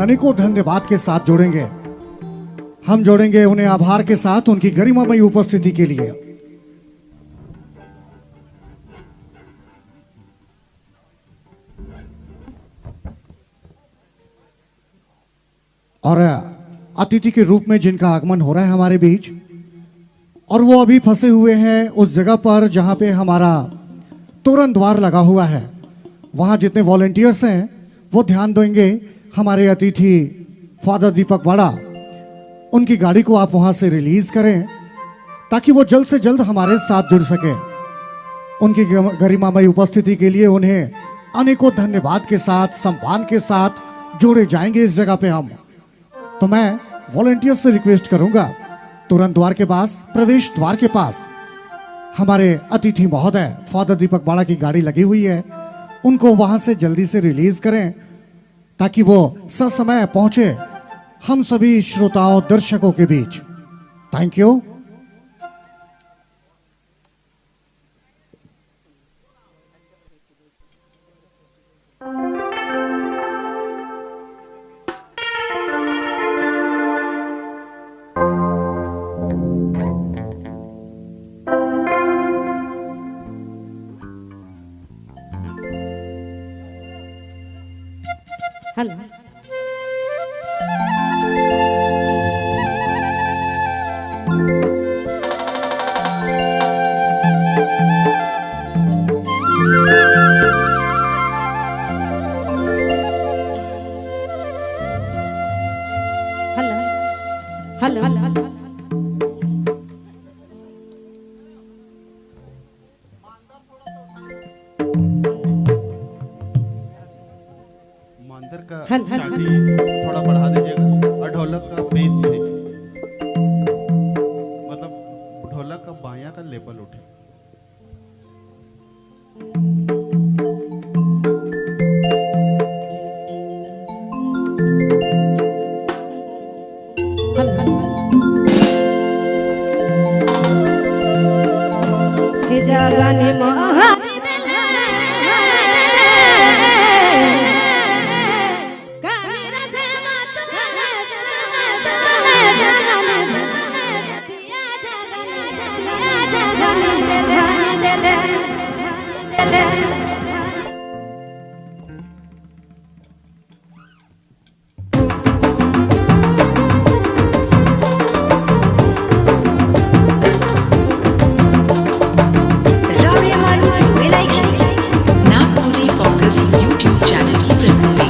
अनेकों धन्यवाद के साथ जोड़ेंगे। हम जोड़ेंगे उन्हें आभार के साथ उनकी गरिमामयी उपस्थिति के लिए। और अतिथि के रूप में जिनका आगमन हो रहा है हमारे बीच, और वो अभी फंसे हुए हैं उस जगह पर जहां पे हमारा तोरण द्वार लगा हुआ है। वहां जितने वॉलंटियर्स हैं वो ध्यान देंगे हमारे अतिथि फादर दीपक वाड़ा, उनकी गाड़ी को आप वहां से रिलीज करें ताकि वो जल्द से जल्द हमारे साथ जुड़ सके। उनकी गरिमामयी उपस्थिति के लिए उन्हें अनेकों धन्यवाद के साथ, सम्मान के साथ जोड़े जाएंगे इस जगह पे हम। तो मैं वॉलंटियर से रिक्वेस्ट करूंगा, तुरंत द्वार के पास, प्रवेश द्वार के पास हमारे अतिथि महोदय फादर दीपक वाड़ा की गाड़ी लगी हुई है, उनको वहां से जल्दी से रिलीज करें ताकि वो ससमय पहुंचे हम सभी श्रोताओं दर्शकों के बीच। Thank you. Hello hello hello मांदर का छाती थोड़ा बढ़ा दीजिएगा और ढोलक का बेस नहीं, मतलब ढोलक का बायां का लेवल उठे। जागने नागपुरी फोकस यूट्यूब चैनल की प्रस्तुति।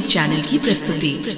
चैनल की प्रस्तुति।